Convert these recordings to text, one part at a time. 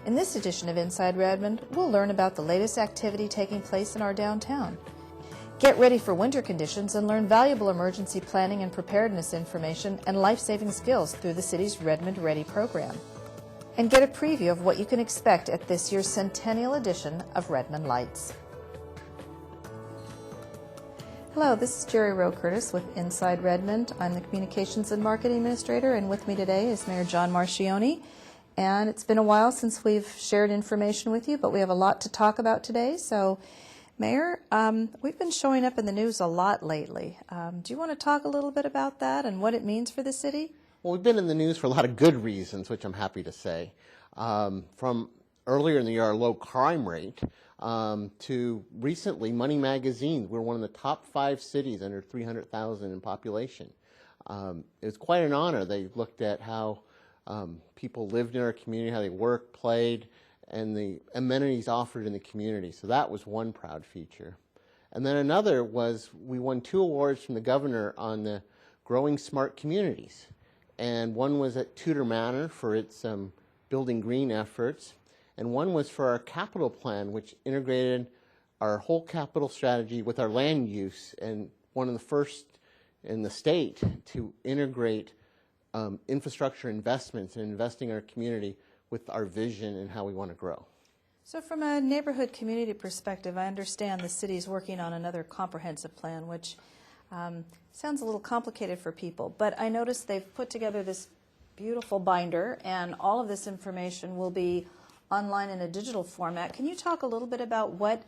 In this edition of Inside Redmond, we'll learn about the latest activity taking place in our downtown. Get ready for winter conditions and learn valuable emergency planning and preparedness information and life-saving skills through the city's Redmond Ready program. And get a preview of what you can expect at this year's centennial edition of Redmond Lights. Hello, this is Jerry Rowe Curtis with Inside Redmond. I'm the Communications and Marketing Administrator, and with me today is Mayor John Marchione. And it's been a while since we've shared information with you, but we have a lot to talk about today. So, Mayor, we've been showing up in the news a lot lately. Do you want to talk a little bit about that and what it means for the city? Well, we've been in the news for a lot of good reasons, which I'm happy to say. From earlier in the year, our low crime rate, to recently, Money Magazine, we're one of the top 5 cities under 300,000 in population. It was quite an honor. They looked at how people lived in our community, how they worked, played, and the amenities offered in the community. So that was one proud feature. And then another was we won 2 awards from the governor on the Growing Smart Communities. And one was at Tudor Manor for its building green efforts, and one was for our capital plan, which integrated our whole capital strategy with our land use, and one of the first in the state to integrate infrastructure investments and investing in our community with our vision and how we want to grow. So from a neighborhood community perspective, I understand the city's working on another comprehensive plan, which sounds a little complicated for people, but I noticed they've put together this beautiful binder, and all of this information will be online in a digital format. Can you talk a little bit about what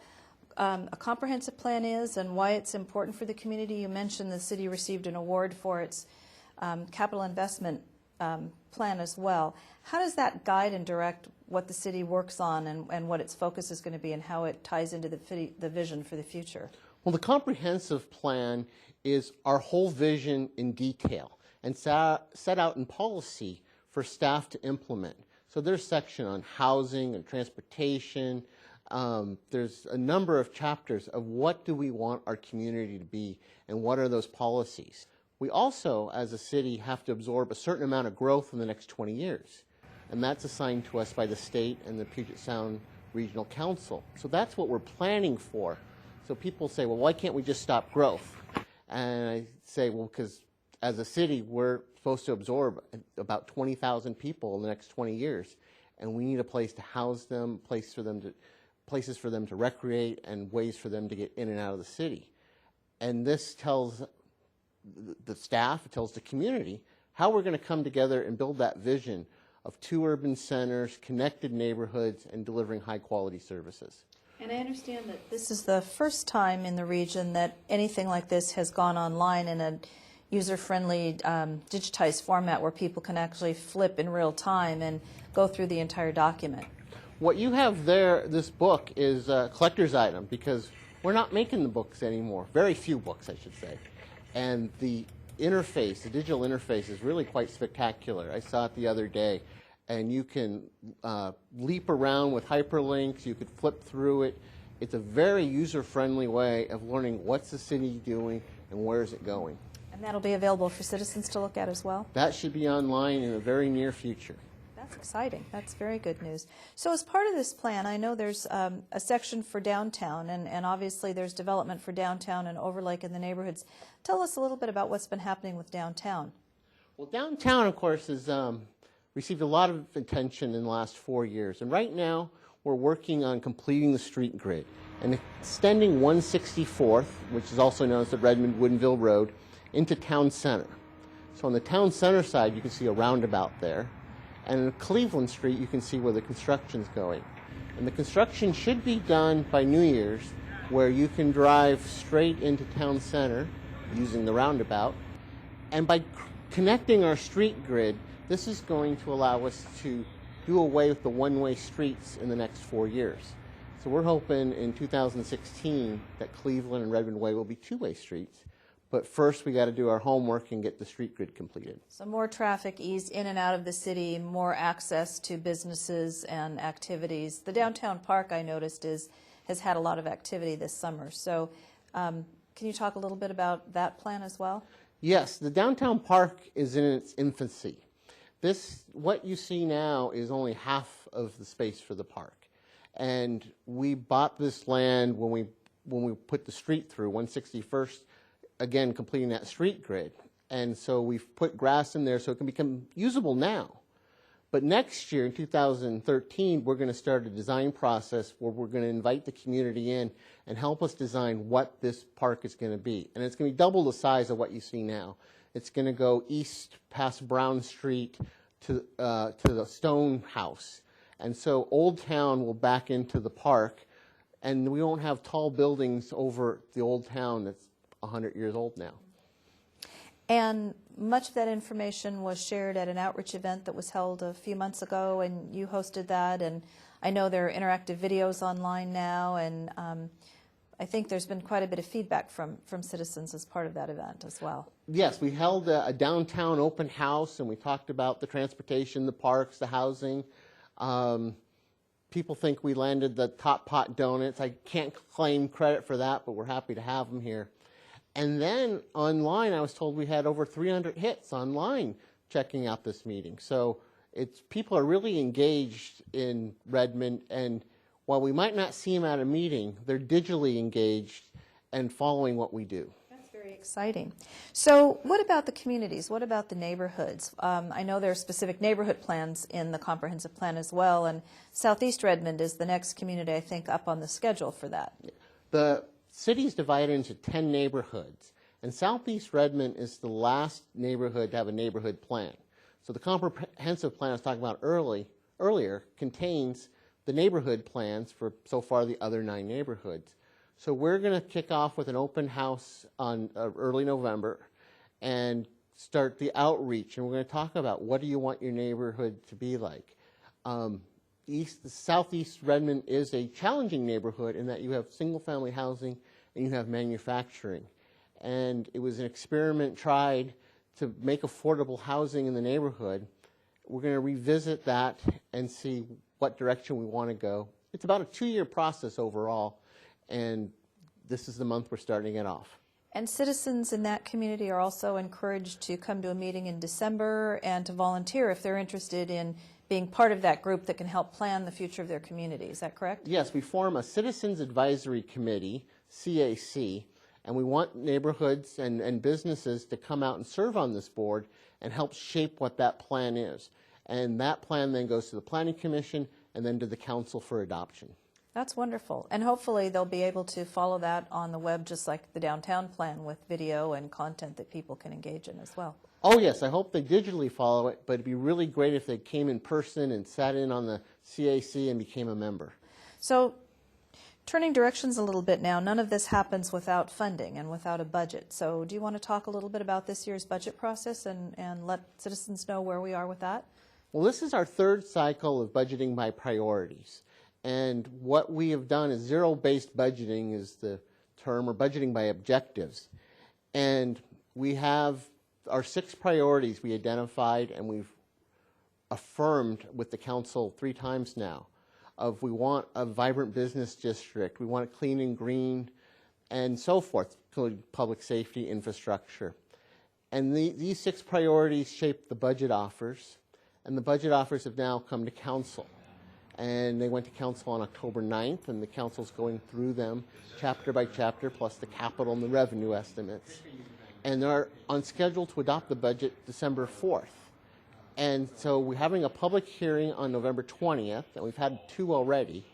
a comprehensive plan is and why it's important for the community? You mentioned the city received an award for its capital investment plan as well. How does that guide and direct what the city works on and what its focus is going to be and how it ties into the vision for the future? Well, the comprehensive plan is our whole vision in detail and set out in policy for staff to implement. So there's a section on housing and transportation. There's a number of chapters of what do we want our community to be and what are those policies. We also, as a city, have to absorb a certain amount of growth in the next 20 years. And that's assigned to us by the state and the Puget Sound Regional Council. So that's what we're planning for. So people say, well, why can't we just stop growth? And I say, well, because as a city, we're supposed to absorb about 20,000 people in the next 20 years. And we need a place to house them, places for them to recreate, and ways for them to get in and out of the city. And this tells the staff, it tells the community how we're going to come together and build that vision of 2 urban centers, connected neighborhoods, and delivering high-quality services. And I understand that this is the first time in the region that anything like this has gone online in a user-friendly, digitized format where people can actually flip in real time and go through the entire document. What you have there, this book, is a collector's item because we're not making the books anymore. Very few books, I should say. And the interface, the digital interface, is really quite spectacular. I saw it the other day. And you can leap around with hyperlinks. You could flip through it. It's a very user-friendly way of learning what's the city doing and where is it going. And that'll be available for citizens to look at as well? That should be online in the very near future. That's exciting. That's very good news. So as part of this plan, I know there's a section for downtown, and obviously there's development for downtown and Overlake in the neighborhoods. Tell us a little bit about what's been happening with downtown. Well, downtown, of course, has received a lot of attention in the last 4 years. And right now, we're working on completing the street grid and extending 164th, which is also known as the Redmond-Woodinville Road, into Town Center. So on the Town Center side, you can see a roundabout there. And in Cleveland Street, you can see where the construction's going. And the construction should be done by New Year's, where you can drive straight into Town Center using the roundabout. And by connecting our street grid, this is going to allow us to do away with the one-way streets in the next 4 years. So we're hoping in 2016 that Cleveland and Redmond Way will be 2-way streets. But first, we got to do our homework and get the street grid completed. So more traffic eased in and out of the city, more access to businesses and activities. The downtown park, I noticed, has had a lot of activity this summer. So can you talk a little bit about that plan as well? Yes, the downtown park is in its infancy. What you see now is only half of the space for the park. And we bought this land when we put the street through, 161st, again, completing that street grid. And so we've put grass in there so it can become usable now. But next year, in 2013, we're going to start a design process where we're going to invite the community in and help us design what this park is going to be. And it's going to be double the size of what you see now. It's going to go east past Brown Street to the Stone House. And so Old Town will back into the park, and we won't have tall buildings over the Old Town that's 100 years old now. And much of that information was shared at an outreach event that was held a few months ago, and you hosted that. And I know there are interactive videos online now, and I think there's been quite a bit of feedback from citizens as part of that event as well. Yes, we held a downtown open house, and we talked about the transportation, the parks, the housing. People think we landed the top pot donuts. I can't claim credit for that, but we're happy to have them here. And then online, I was told we had over 300 hits online checking out this meeting. So people are really engaged in Redmond, and while we might not see them at a meeting, they're digitally engaged and following what we do. That's very exciting. So what about the communities? What about the neighborhoods? I know there are specific neighborhood plans in the comprehensive plan as well, and Southeast Redmond is the next community, I think, up on the schedule for that. The city's divided into 10 neighborhoods, and Southeast Redmond is the last neighborhood to have a neighborhood plan. So the comprehensive plan I was talking about earlier contains the neighborhood plans for so far the other 9 neighborhoods. So we're going to kick off with an open house on early November and start the outreach, and we're going to talk about what do you want your neighborhood to be like. Southeast Redmond is a challenging neighborhood in that you have single-family housing and you have manufacturing. And it was an experiment tried to make affordable housing in the neighborhood. We're going to revisit that and see what direction we want to go. It's about a 2-year process overall, and this is the month we're starting it off. And citizens in that community are also encouraged to come to a meeting in December and to volunteer if they're interested in being part of that group that can help plan the future of their community. Is that correct? Yes, we form a Citizens Advisory Committee, CAC, and we want neighborhoods and businesses to come out and serve on this board and help shape what that plan is. And that plan then goes to the Planning Commission and then to the Council for adoption. That's wonderful. And hopefully they'll be able to follow that on the web just like the downtown plan with video and content that people can engage in as well. Oh yes, I hope they digitally follow it, but it'd be really great if they came in person and sat in on the CAC and became a member. So turning directions a little bit now, none of this happens without funding and without a budget. So do you want to talk a little bit about this year's budget process and let citizens know where we are with that? Well, this is our 3rd cycle of budgeting by priorities. And what we have done is zero-based budgeting is the term, or budgeting by objectives. And we have our 6 priorities we identified and we've affirmed with the council 3 times now. We want a vibrant business district, we want it clean and green, and so forth, including public safety, infrastructure. And these 6 priorities shape the budget offers, and the budget offers have now come to council. And they went to council on October 9th, and the council's going through them chapter by chapter, plus the capital and the revenue estimates. And they're on schedule to adopt the budget December 4th. And so we're having a public hearing on November 20th, and we've had 2 already,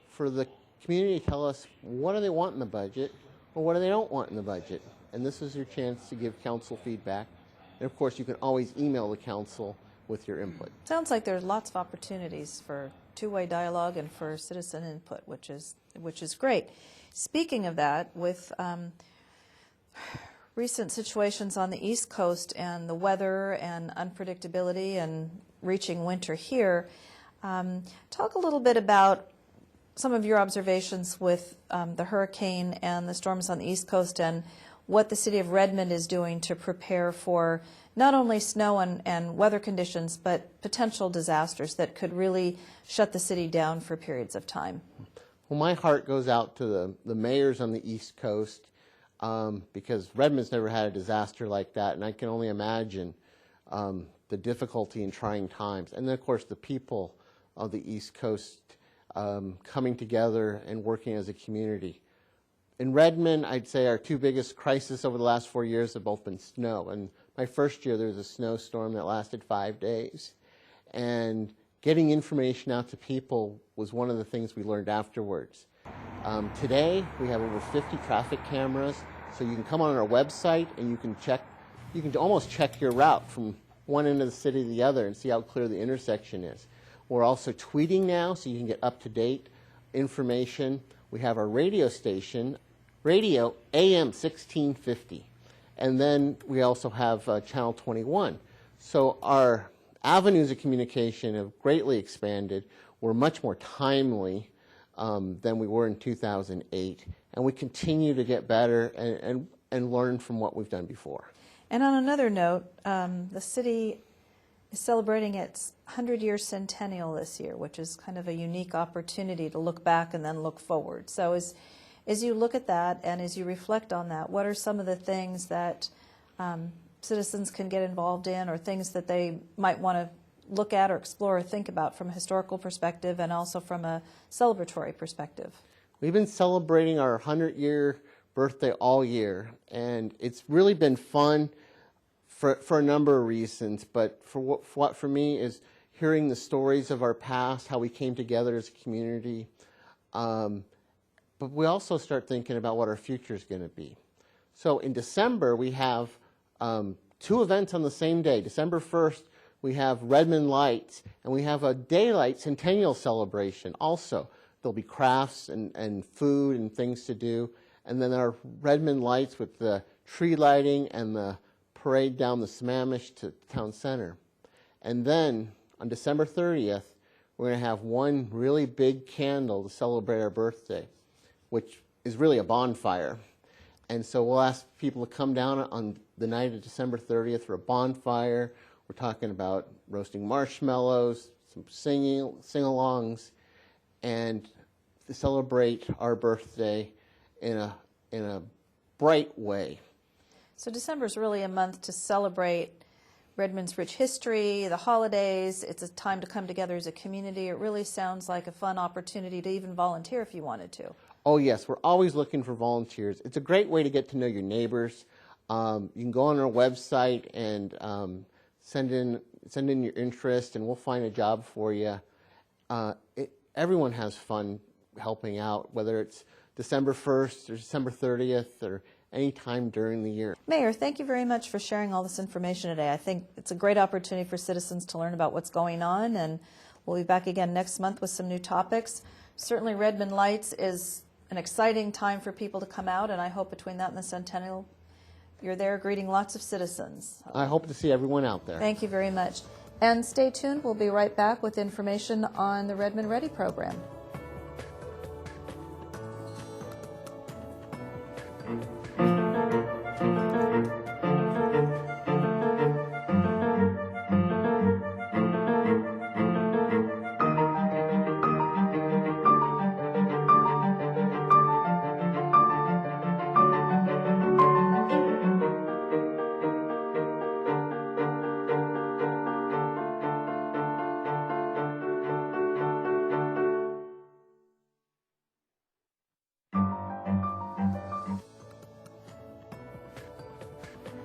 for the community to tell us what do they want in the budget, or what do they don't want in the budget. And this is your chance to give council feedback. And of course, you can always email the council with your input. Sounds like there's lots of opportunities for two-way dialogue and for citizen input, which is great. Speaking of that, with recent situations on the East Coast and the weather and unpredictability and reaching winter here, talk a little bit about some of your observations with the hurricane and the storms on the East Coast and what the city of Redmond is doing to prepare for not only snow and weather conditions, but potential disasters that could really shut the city down for periods of time. Well, my heart goes out to the mayors on the East Coast because Redmond's never had a disaster like that, and I can only imagine the difficulty in trying times. And then, of course, the people of the East Coast coming together and working as a community. In Redmond, I'd say our two biggest crises over the last 4 years have both been snow. And my first year, there was a snowstorm that lasted 5 days. And getting information out to people was one of the things we learned afterwards. Today, we have over 50 traffic cameras, so you can come on our website and you can almost check your route from one end of the city to the other and see how clear the intersection is. We're also tweeting now, so you can get up-to-date information. We have our radio station, radio AM 1650, and then we also have Channel 21. So our avenues of communication have greatly expanded. We're much more timely than we were in 2008, and we continue to get better and learn from what we've done before. And on another note, the city is celebrating its 100-year centennial this year, which is kind of a unique opportunity to look back and then look forward. So as you look at that and as you reflect on that, what are some of the things that citizens can get involved in, or things that they might want to look at or explore or think about from a historical perspective and also from a celebratory perspective? We've been celebrating our 100-year birthday all year, and it's really been fun for a number of reasons, but what for me is hearing the stories of our past, how we came together as a community, but we also start thinking about what our future is going to be. So in December, we have two events on the same day. December 1st, we have Redmond Lights, and we have a daylight centennial celebration also. There'll be crafts and food and things to do. And then our Redmond Lights with the tree lighting and the parade down the Sammamish to town center. And then on December 30th, we're going to have one really big candle to celebrate our birthday, which is really a bonfire. And so we'll ask people to come down on the night of December 30th for a bonfire. We're talking about roasting marshmallows, some sing-alongs, and to celebrate our birthday in a bright way. So December is really a month to celebrate Redmond's rich history, the holidays. It's a time to come together as a community. It really sounds like a fun opportunity to even volunteer if you wanted to. Oh yes, we're always looking for volunteers. It's a great way to get to know your neighbors. You can go on our website and send in your interest, and we'll find a job for you. Everyone has fun helping out, whether it's December 1st or December 30th or any time during the year. Mayor, thank you very much for sharing all this information today. I think it's a great opportunity for citizens to learn about what's going on, and we'll be back again next month with some new topics. Certainly Redmond Lights is an exciting time for people to come out, and I hope between that and the Centennial, you're there greeting lots of citizens. I hope to see everyone out there. Thank you very much. And stay tuned. We'll be right back with information on the Redmond Ready program.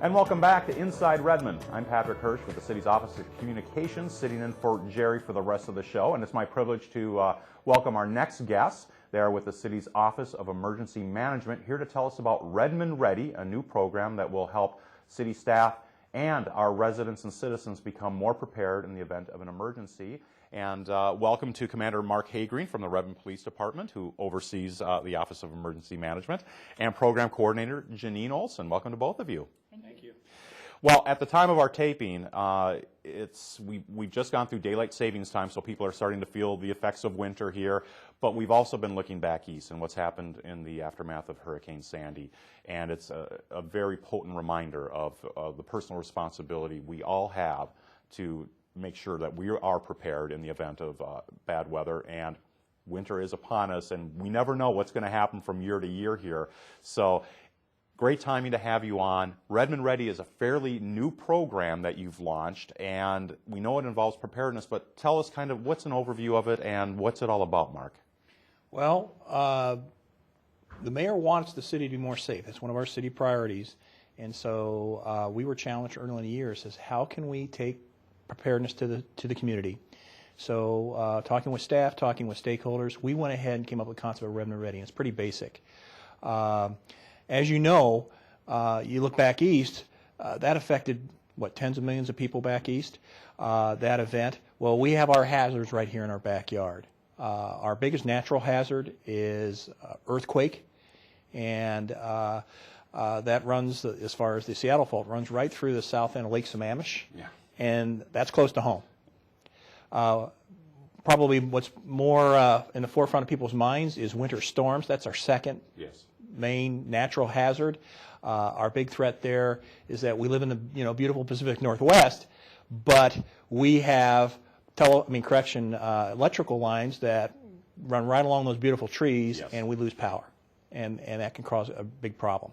And welcome back to Inside Redmond. I'm Patrick Hirsch with the city's Office of Communications, sitting in for Jerry for the rest of the show. And it's my privilege to welcome our next guests. They are with the city's Office of Emergency Management, here to tell us about Redmond Ready, a new program that will help city staff and our residents and citizens become more prepared in the event of an emergency. And welcome to Commander Mark Haygreen from the Redmond Police Department, who oversees the Office of Emergency Management, and Program Coordinator Janine Olson. Welcome to both of you. Thank you. Well, at the time of our taping, we've just gone through daylight savings time, so people are starting to feel the effects of winter here. But we've also been looking back east and what's happened in the aftermath of Hurricane Sandy. And it's a very potent reminder of the personal responsibility we all have to make sure that we are prepared in the event of bad weather. And winter is upon us, and we never know what's going to happen from year to year here. So Great timing to have you on. Redmond Ready is a fairly new program that you've launched, and we know it involves preparedness, but tell us kind of what's an overview of it and what's it all about, Mark? Well, the mayor wants the city to be more safe. That's one of our city priorities. And so we were challenged early in the year, says how can we take preparedness to the community? So talking with staff, talking with stakeholders, we went ahead and came up with the concept of Redmond Ready. And it's pretty basic. As you know, you look back east, that affected, what, tens of millions of people back east, that event. Well, we have our hazards right here in our backyard. Our biggest natural hazard is earthquake, and that runs, as far as the Seattle fault, runs right through the south end of Lake Sammamish, and that's close to home. Probably what's more in the forefront of people's minds is winter storms. That's our second main natural hazard. Our big threat there is that we live in the beautiful Pacific Northwest, but we have electrical lines that run right along those beautiful trees, and we lose power, and that can cause a big problem.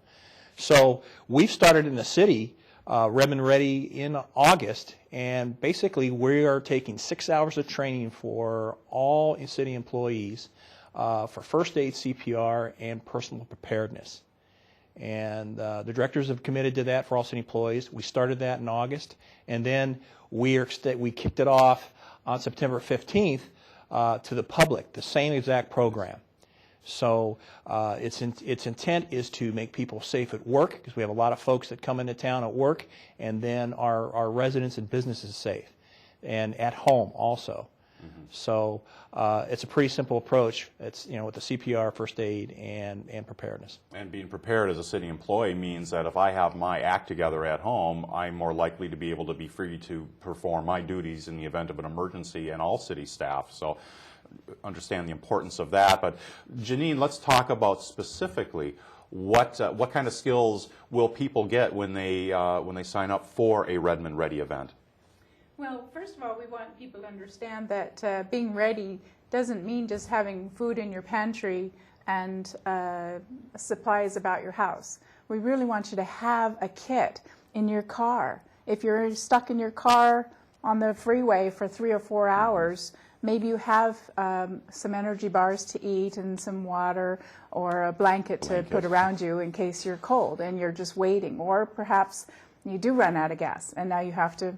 So we've started in the city, Redmond Ready, in August, and basically we are taking 6 hours of training for all city employees for first aid, CPR, and personal preparedness. And the directors have committed to that for all city employees. We started that in August, and then we kicked it off on September 15th to the public, the same exact program. So its intent is to make people safe at work, because we have a lot of folks that come into town at work, and then our residents and businesses safe, and at home also. So it's a pretty simple approach. It's with the CPR, first aid, and preparedness. And being prepared as a city employee means that if I have my act together at home, I'm more likely to be able to be free to perform my duties in the event of an emergency, and all city staff. So understand the importance of that. But Janine, let's talk about specifically what kind of skills will people get when they sign up for a Redmond Ready event. Well, first of all, we want people to understand that being ready doesn't mean just having food in your pantry and supplies about your house. We really want you to have a kit in your car. If you're stuck in your car on the freeway for 3 or 4 hours, maybe you have some energy bars to eat and some water or a blanket to put around you in case you're cold and you're just waiting. Or perhaps you do run out of gas and now you have to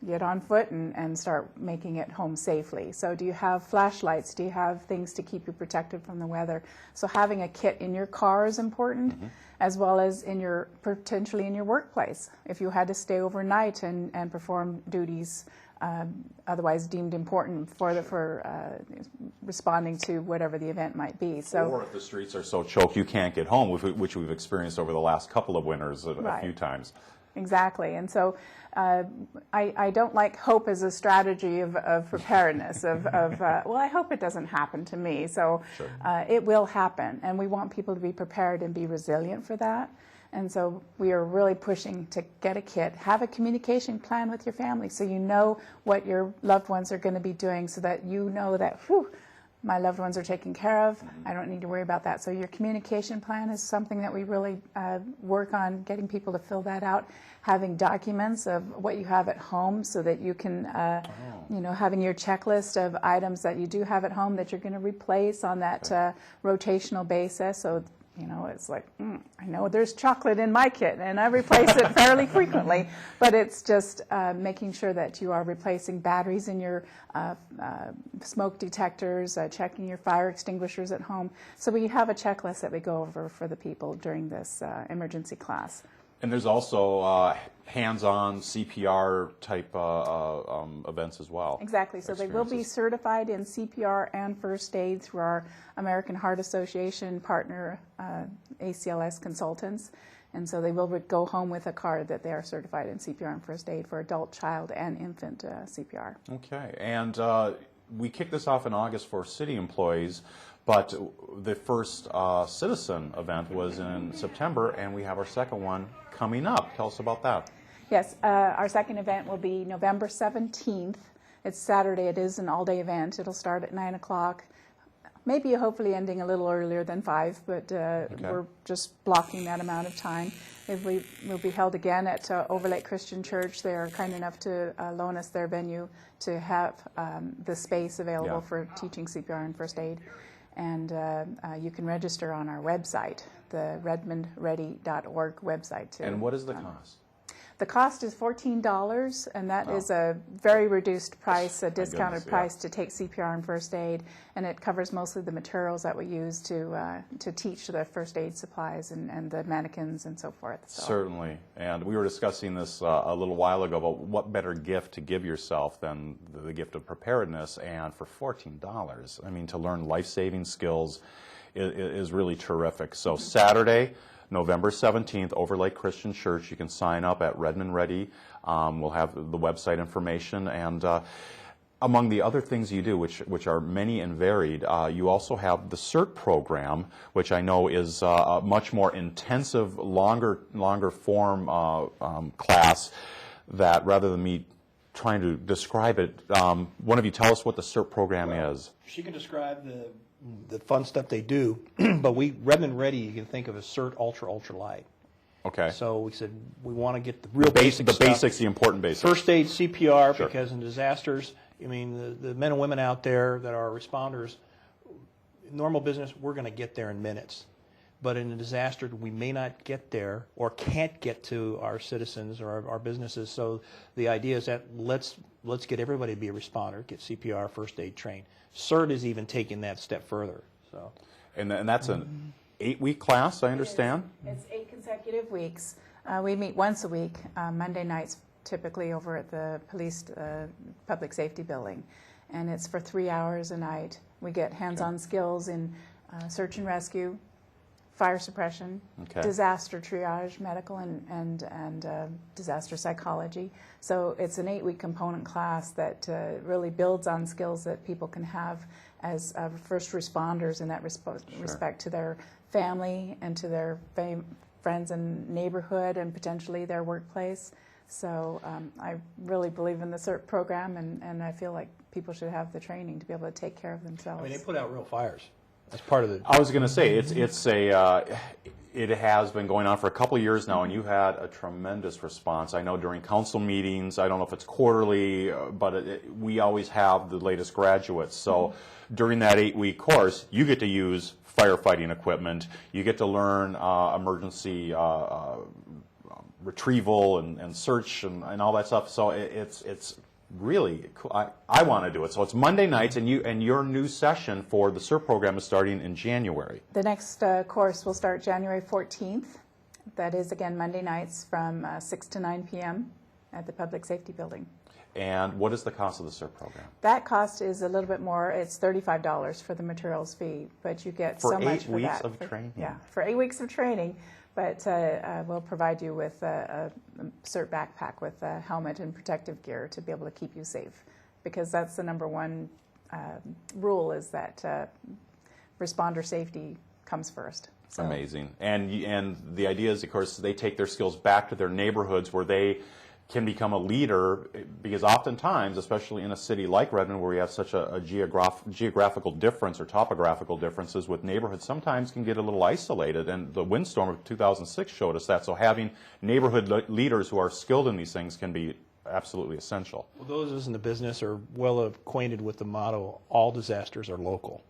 get on foot and start making it home safely. So do you have flashlights? Do you have things to keep you protected from the weather? So having a kit in your car is important, as well as potentially in your workplace. If you had to stay overnight and perform duties otherwise deemed important for responding to whatever the event might be. So, or if the streets are so choked you can't get home, which we've experienced over the last couple of winters a few times. Exactly. And so I don't like hope as a strategy of preparedness, well, I hope it doesn't happen to me. So it will happen. And we want people to be prepared and be resilient for that. And so we are really pushing to get a kit, have a communication plan with your family so you know what your loved ones are going to be doing, so that you know that, whew, my loved ones are taken care of. I don't need to worry about that. So your communication plan is something that we really work on getting people to fill that out. Having documents of what you have at home so that you can, having your checklist of items that you do have at home that you're going to replace on that rotational basis. So, it's like, I know there's chocolate in my kit and I replace it fairly frequently, but it's just making sure that you are replacing batteries in your smoke detectors, checking your fire extinguishers at home. So we have a checklist that we go over for the people during this emergency class. And there's also hands-on CPR type events as well. Exactly. So they will be certified in CPR and first aid through our American Heart Association partner, ACLS Consultants. And so they will go home with a card that they are certified in CPR and first aid for adult, child, and infant CPR. Okay. And we kicked this off in August for city employees. But the first citizen event was in September, and we have our second one coming up. Tell us about that. Yes, our second event will be November 17th. It's Saturday. It is an all-day event. It'll start at 9 o'clock. maybe hopefully ending a little earlier than 5, but we're just blocking that amount of time. We'll be held again at Overlake Christian Church. They are kind enough to loan us their venue to have the space available for teaching CPR and first aid. And you can register on our website, the redmondready.org website too. And what is the cost? The cost is $14, and that is a very reduced price, a discounted price to take CPR and first aid, and it covers mostly the materials that we use to teach the first aid supplies and the mannequins and so forth. So. Certainly, and we were discussing this a little while ago about what better gift to give yourself than the gift of preparedness, and for $14, I mean, to learn life-saving skills is really terrific. So Saturday, November 17th, Overlake Christian Church. You can sign up at Redmond Ready. We'll have the website information. And among the other things you do, which are many and varied, you also have the CERT program, which I know is a much more intensive, longer form class that, rather than me trying to describe it, one of you tell us what the CERT program is. She can describe the fun stuff they do, but Redmond Ready, you can think of as CERT Ultra Light. Okay. So we said we want to get the real basics, the important basics. First aid, CPR, because in disasters, I mean, the men and women out there that are responders, normal business, we're going to get there in minutes. But in a disaster, we may not get there or can't get to our citizens or our businesses. So the idea is that let's get everybody to be a responder, get CPR, first aid trained. CERT is even taking that step further. So, and that's an 8-week class, I understand? It's 8 consecutive weeks. We meet once a week, Monday nights, typically over at the police public safety building. And it's for 3 hours a night. We get hands-on skills in search and rescue, fire suppression, disaster triage, medical and disaster psychology. So it's an 8-week component class that really builds on skills that people can have as first responders in that respect to their family and to their friends and neighborhood and potentially their workplace. So I really believe in the CERT program, and I feel like people should have the training to be able to take care of themselves. I mean, they put out real fires. That's part of the. I was going to say it has been going on for a couple of years now, and you had a tremendous response. I know during council meetings, I don't know if it's quarterly, but we always have the latest graduates. So during that 8-week course, you get to use firefighting equipment. You get to learn emergency retrieval and search and all that stuff. So it's really cool. I want to do it. So it's Monday nights, and your new session for the CERT program is starting in January. The next course will start January 14th. That is, again, Monday nights from 6 to 9 p.m. at the Public Safety Building. And what is the cost of the CERT program? That cost is a little bit more. It's $35 for the materials fee, but you get so much for that. For 8 weeks of training? Yeah, for 8 weeks of training. But we'll provide you with a CERT backpack with a helmet and protective gear to be able to keep you safe, because that's the number one rule, is that responder safety comes first. So. Amazing. And the idea is, of course, they take their skills back to their neighborhoods where they can become a leader, because oftentimes, especially in a city like Redmond, where we have such a geographical difference or topographical differences with neighborhoods, sometimes can get a little isolated, and the windstorm of 2006 showed us that. So having neighborhood leaders who are skilled in these things can be absolutely essential. Well, those of us in the business are well acquainted with the motto, all disasters are local,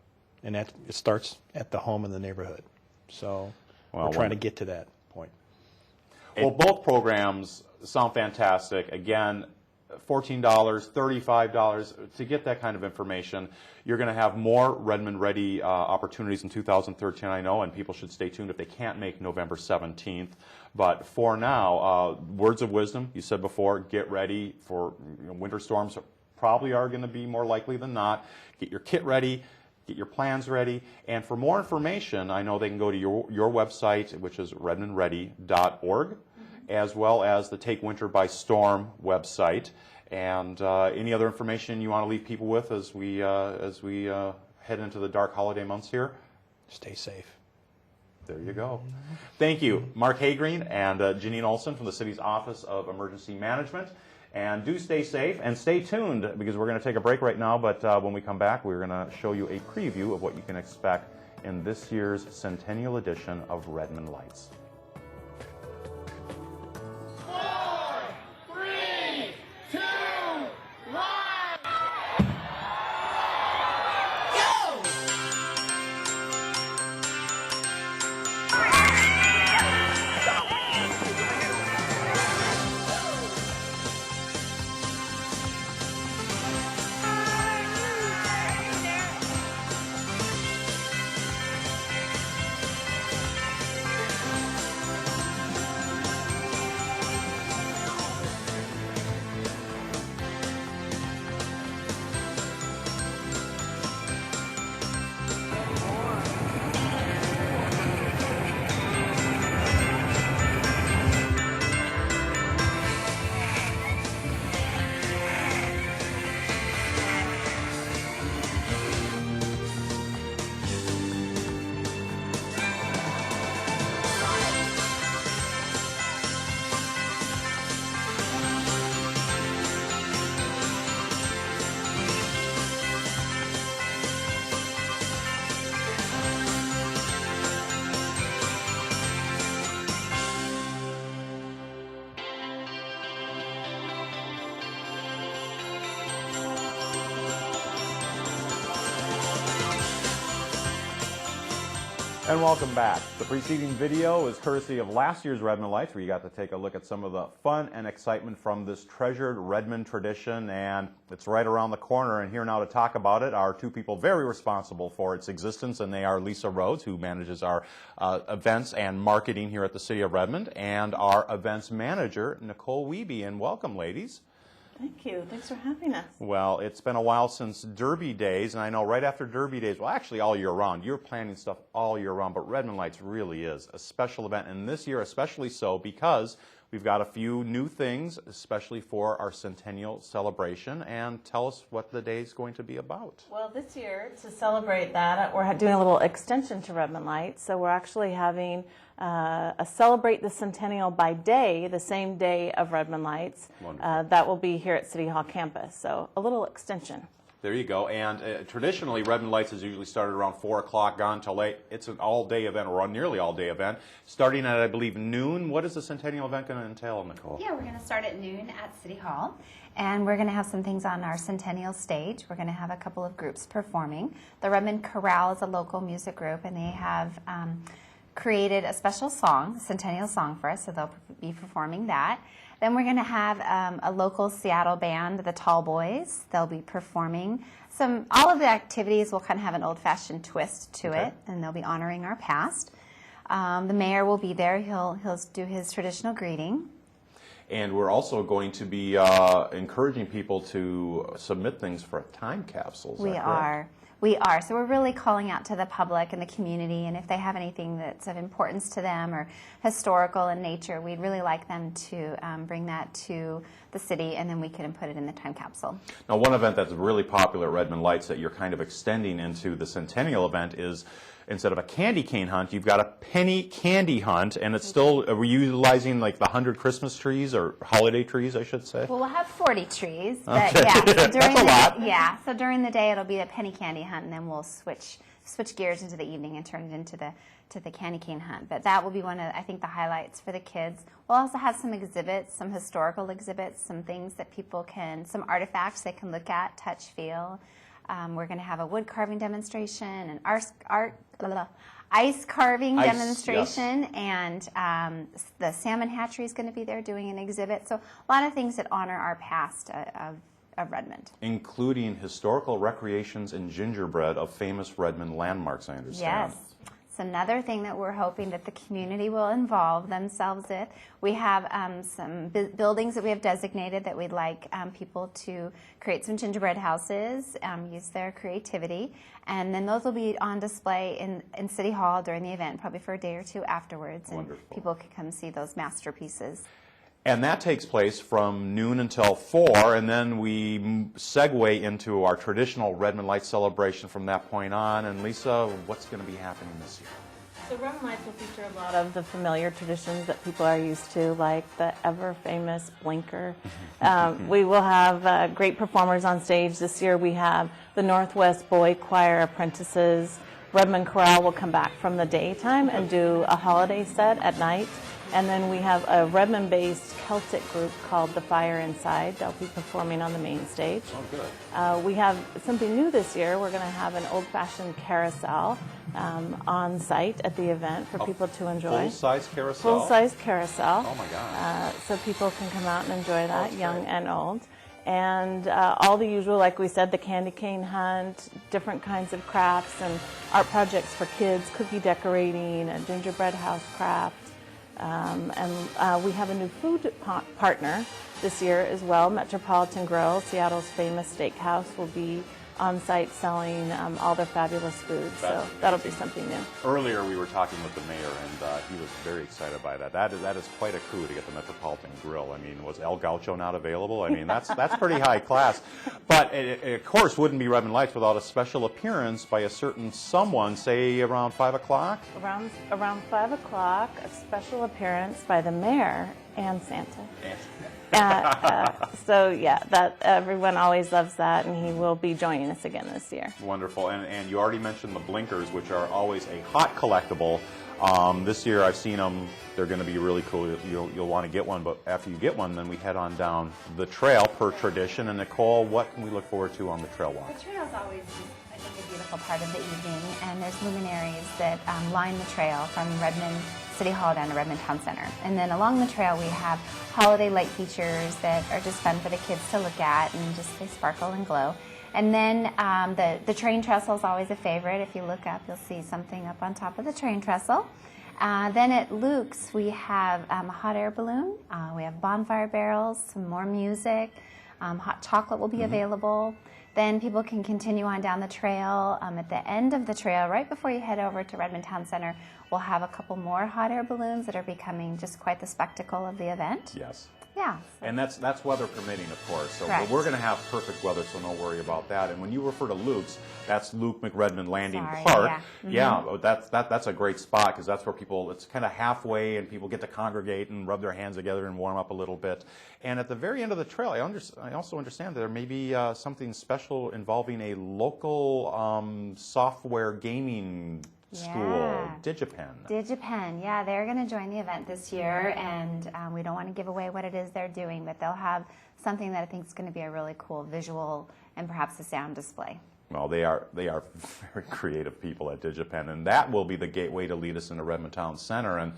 and that it starts at the home and the neighborhood. So we're trying to get to that point. Well, both programs sound fantastic. Again, $14, $35 to get that kind of information. You're going to have more Redmond Ready opportunities in 2013, I know, and people should stay tuned if they can't make November 17th. But for now, words of wisdom, you said before, get ready for winter storms. Probably are going to be more likely than not. Get your kit ready. Get your plans ready. And for more information, I know they can go to your website, which is redmondready.org, as well as the Take Winter by Storm website. And any other information you want to leave people with as we head into the dark holiday months here? Stay safe. There you go. Thank you, Mark Haygreen and Janine Olson from the city's Office of Emergency Management. And do stay safe and stay tuned, because we're going to take a break right now, but when we come back, we're going to show you a preview of what you can expect in this year's Centennial edition of Redmond Lights. And welcome back. The preceding video is courtesy of last year's Redmond Lights, where you got to take a look at some of the fun and excitement from this treasured Redmond tradition, and it's right around the corner. And here now to talk about it are two people very responsible for its existence, and they are Lisa Rhodes, who manages our events and marketing here at the City of Redmond, and our events manager, Nicole Wiebe. And welcome, ladies. Thank you. Thanks for having us. Well, it's been a while since Derby Days, and I know right after Derby Days, well, actually all year round, you're planning stuff all year round, but Redmond Lights really is a special event, and this year especially so because we've got a few new things, especially for our centennial celebration. And tell us what the day is going to be about. Well, this year, to celebrate that, we're doing a little extension to Redmond Lights. So we're actually having a Celebrate the Centennial by Day, the same day of Redmond Lights. That will be here at City Hall campus. So a little extension. There you go. And traditionally, Redmond Lights has usually started around 4 o'clock, gone till late. It's an all-day event, or a nearly all-day event, starting at, I believe, noon. What is the Centennial event going to entail, Nicole? Yeah, we're going to start at noon at City Hall, and we're going to have some things on our Centennial stage. We're going to have a couple of groups performing. The Redmond Chorale is a local music group, and they have created a special song, a Centennial song for us, so they'll be performing that. Then we're going to have a local Seattle band, the Tall Boys. They'll be performing all of the activities will kind of have an old-fashioned twist to it, and they'll be honoring our past. The mayor will be there. He'll do his traditional greeting. And we're also going to be encouraging people to submit things for time capsules. We are. So we're really calling out to the public and the community, and if they have anything that's of importance to them or historical in nature, we'd really like them to bring that to the city, and then we can put it in the time capsule. Now, one event that's really popular at Redmond Lights that you're kind of extending into the Centennial event is, instead of a candy cane hunt, you've got a penny candy hunt, and it's still, we're utilizing like the 100 Christmas trees, or holiday trees, I should say. Well, we'll have 40 trees, but okay. yeah. So during That's a lot. Yeah, so during the day it'll be a penny candy hunt, and then we'll switch gears into the evening and turn it into the candy cane hunt. But that will be one of, I think, the highlights for the kids. We'll also have some exhibits, some historical exhibits, some things that people can, some artifacts they can look at, touch, feel. We're going to have a wood carving demonstration, an ice carving demonstration, yes. And the salmon hatchery is going to be there doing an exhibit. So a lot of things that honor our past of Redmond. Including historical recreations and gingerbread of famous Redmond landmarks, I understand. Yes. It's another thing that we're hoping that the community will involve themselves with. We have some buildings that we have designated that we'd like people to create some gingerbread houses, use their creativity, and then those will be on display in City Hall during the event, probably for a day or two afterwards. Wonderful. And people can come see those masterpieces. And that takes place from noon until 4, and then we segue into our traditional Redmond Lights celebration from that point on. And Lisa, what's going to be happening this year? So Redmond Lights will feature a lot of the familiar traditions that people are used to, like the ever-famous blinker. We will have great performers on stage. This year we have the Northwest Boy Choir apprentices. Redmond Chorale will come back from the daytime and do a holiday set at night. And then we have a Redmond-based Celtic group called The Fire Inside. They'll be performing on the main stage. Oh, good. We have something new this year. We're going to have an old-fashioned carousel on site at the event for people to enjoy. Full-size carousel? Full-size carousel. Oh, my God. So people can come out and enjoy that, young and old. And all the usual, like we said, the candy cane hunt, different kinds of crafts and art projects for kids, cookie decorating, a gingerbread house craft. And we have a new food partner this year as well. Metropolitan Grill, Seattle's famous steakhouse, will be on site selling all their fabulous foods. So that'll be something new. Earlier we were talking with the mayor, and he was very excited by that. That is quite a coup to get the Metropolitan Grill. I mean, was El Gaucho not available? I mean, that's pretty high class. But it, of course, wouldn't be Redmond Lights without a special appearance by a certain someone, say around 5 o'clock? Around 5 o'clock, a special appearance by the mayor and Santa. So yeah, that everyone always loves that, and he will be joining us again this year. Wonderful. And you already mentioned the blinkers, which are always a hot collectible. This year I've seen them. They're going to be really cool. You'll want to get one, but after you get one, then we head on down the trail per tradition. And Nicole, what can we look forward to on the trail walk? The trail is always, I think, a beautiful part of the evening, and there's luminaries that line the trail from Redmond City Hall down to Redmond Town Center. And then along the trail we have holiday light features that are just fun for the kids to look at, and just they sparkle and glow. And then the train trestle is always a favorite. If you look up, you'll see something up on top of the train trestle. Then at Luke's we have a hot air balloon, we have bonfire barrels, some more music, hot chocolate will be available. Then people can continue on down the trail. At the end of the trail, right before you head over to Redmond Town Center, we'll have a couple more hot air balloons that are becoming just quite the spectacle of the event. Yes. Yeah. And that's weather permitting, of course. So Correct. we're going to have perfect weather, so don't worry about that. And when you refer to Luke's, that's Luke McRedmond Landing Sorry, Park. yeah. Yeah, that's a great spot, because that's where people, it's kind of halfway, and people get to congregate and rub their hands together and warm up a little bit. And at the very end of the trail, I also understand there may be something special involving a local software gaming school, DigiPen. Yeah, they're going to join the event this year, and we don't want to give away what it is they're doing, but they'll have something that I think is going to be a really cool visual and perhaps a sound display. Well, they are very creative people at DigiPen, and that will be the gateway to lead us into Redmond Town Center. And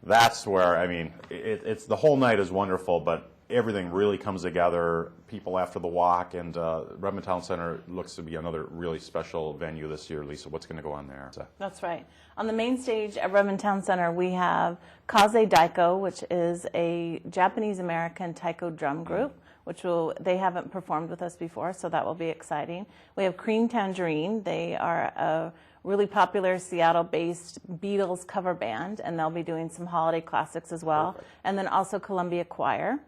that's where, I mean, it's the whole night is wonderful, but everything really comes together. People after the walk, and Redmond Town Center looks to be another really special venue this year. Lisa, what's going to go on there? That's right. On the main stage at Redmond Town Center, we have Kaze Daiko, which is a Japanese-American taiko drum group, they haven't performed with us before, so that will be exciting. We have Cream Tangerine. They are a really popular Seattle-based Beatles cover band, and they'll be doing some holiday classics as well. Perfect. And then also Columbia Choir.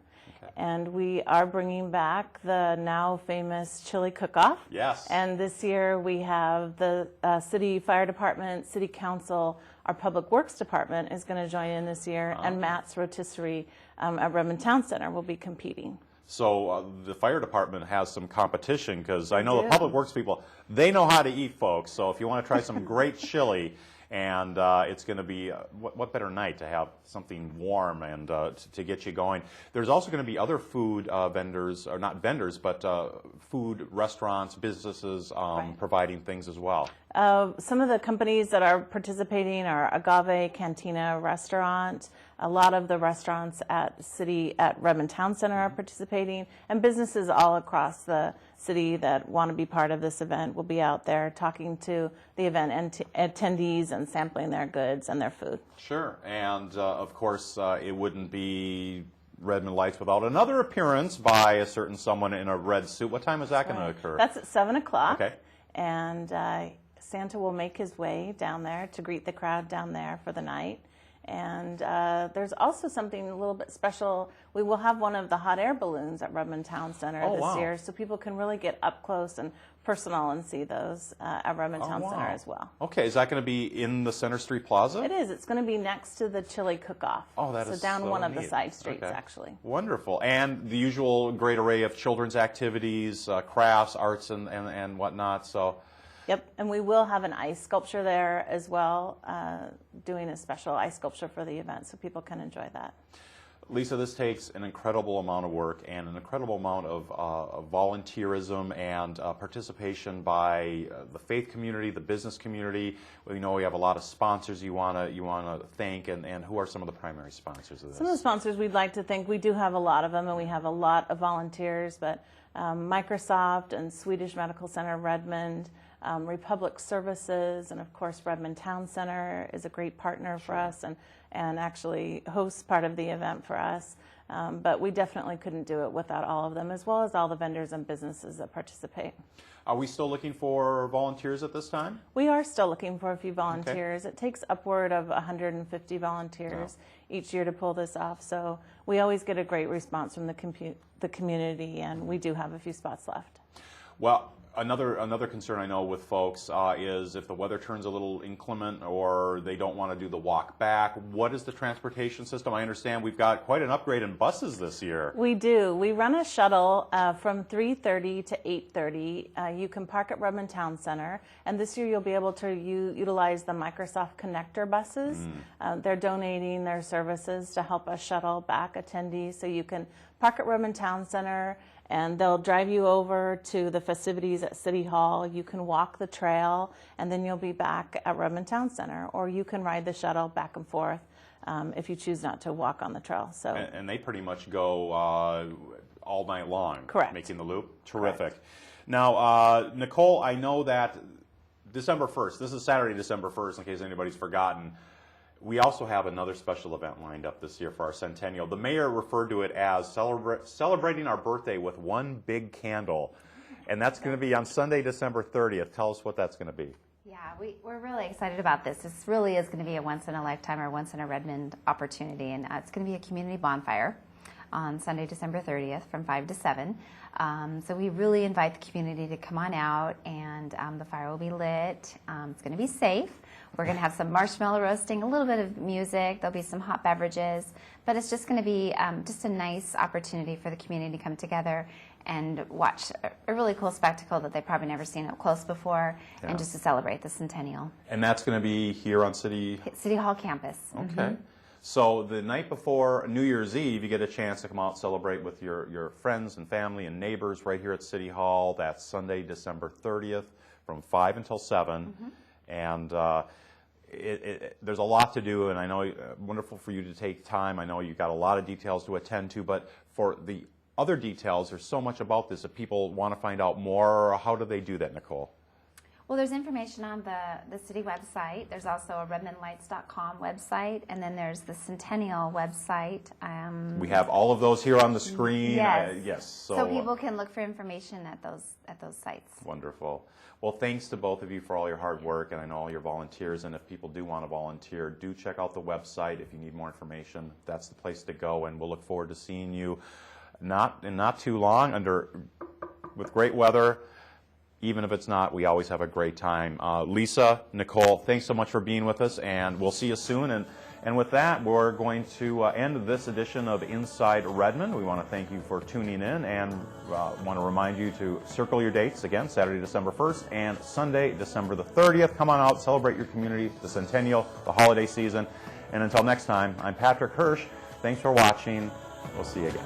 And we are bringing back the now famous chili cook-off. Yes. And this year we have the City Fire Department, City Council, our Public Works Department is going to join in this year, and Matt's Rotisserie at Redmond Town Center will be competing. So the fire department has some competition, because I know the public works people, they know how to eat, folks. So if you want to try some great chili, and it's going to be, what better night to have something warm and to get you going. There's also going to be other food vendors, or not vendors, but food restaurants, businesses providing things as well. Some of the companies that are participating are Agave Cantina Restaurant. A lot of the restaurants at Redmond Town Center are participating, and businesses all across the city that want to be part of this event will be out there talking to the event attendees and sampling their goods and their food. Sure, and of course it wouldn't be Redmond Lights without another appearance by a certain someone in a red suit. What time is that going to occur? That's at 7 o'clock. Okay. And Santa will make his way down there to greet the crowd down there for the night. And there's also something a little bit special. We will have one of the hot air balloons at Redmond Town Center this year, so people can really get up close and personal and see those at Redmond Town Center as well. Okay, is that going to be in the Center Street Plaza? It is. It's going to be next to the chili cook-off. Oh, that is down so one of neat. the side streets, Okay. actually. Wonderful. And the usual great array of children's activities, crafts, arts, and whatnot. So. Yep, and we will have an ice sculpture there as well, doing a special ice sculpture for the event, so people can enjoy that. Lisa, this takes an incredible amount of work and an incredible amount of volunteerism and participation by the faith community, the business community. We know we have a lot of sponsors you want to thank, and who are some of the primary sponsors of this? Some of the sponsors we'd like to thank, we do have a lot of them, and we have a lot of volunteers, but Microsoft and Swedish Medical Center Redmond, Republic Services, and of course Redmond Town Center is a great partner for us and actually hosts part of the event for us. But we definitely couldn't do it without all of them, as well as all the vendors and businesses that participate. Are we still looking for volunteers at this time? We are still looking for a few volunteers. Okay. It takes upward of 150 volunteers each year to pull this off, so we always get a great response from the community, and we do have a few spots left. Well, another concern I know with folks is if the weather turns a little inclement or they don't want to do the walk back, what is the transportation system? I understand we've got quite an upgrade in buses this year. We do. We run a shuttle from 3:30 to 8:30. You can park at Redmond Town Center, and this year you'll be able to utilize the Microsoft Connector buses. They're donating their services to help us shuttle back attendees, so you can park at Redmond Town Center, and they'll drive you over to the festivities at City Hall. You can walk the trail, and then you'll be back at Redmond Town Center, or you can ride the shuttle back and forth if you choose not to walk on the trail. So, and they pretty much go all night long. Correct. Making the loop. Terrific. Correct. Now, Nicole, I know that December 1st, this is Saturday, December 1st, in case anybody's forgotten, we also have another special event lined up this year for our centennial. The mayor referred to it as celebrating our birthday with one big candle, and that's going to be on Sunday, December 30th. Tell us what that's going to be. Yeah, we're really excited about this. This really is going to be a once-in-a-lifetime or once-in-a-Redmond opportunity, and it's going to be a community bonfire on Sunday, December 30th from 5 to 7. So we really invite the community to come on out, and the fire will be lit. It's going to be safe. We're going to have some marshmallow roasting, a little bit of music. There'll be some hot beverages, but it's just going to be just a nice opportunity for the community to come together and watch a really cool spectacle that they've probably never seen up close before, and just to celebrate the centennial. And that's going to be here on City Hall campus. Okay. So the night before New Year's Eve, you get a chance to come out and celebrate with your friends and family and neighbors right here at City Hall. That's Sunday, December 30th from 5 until 7. And there's a lot to do, and I know wonderful for you to take time. I know you've got a lot of details to attend to, but for the other details, there's so much about this. If people want to find out more, how do they do that, Nicole? Well, there's information on the city website. There's also a redmondlights.com website, and then there's the Centennial website. We have all of those here on the screen. Yes. Yes. So people can look for information at those sites. Wonderful. Well, thanks to both of you for all your hard work, and I know all your volunteers. And if people do want to volunteer, do check out the website. If you need more information, that's the place to go. And we'll look forward to seeing you not too long with great weather. Even if it's not, we always have a great time. Lisa, Nicole, thanks so much for being with us, and we'll see you soon. And with that, we're going to end this edition of Inside Redmond. We want to thank you for tuning in, and want to remind you to circle your dates again, Saturday, December 1st, and Sunday, December the 30th. Come on out, celebrate your community, the centennial, the holiday season. And until next time, I'm Patrick Hirsch. Thanks for watching. We'll see you again.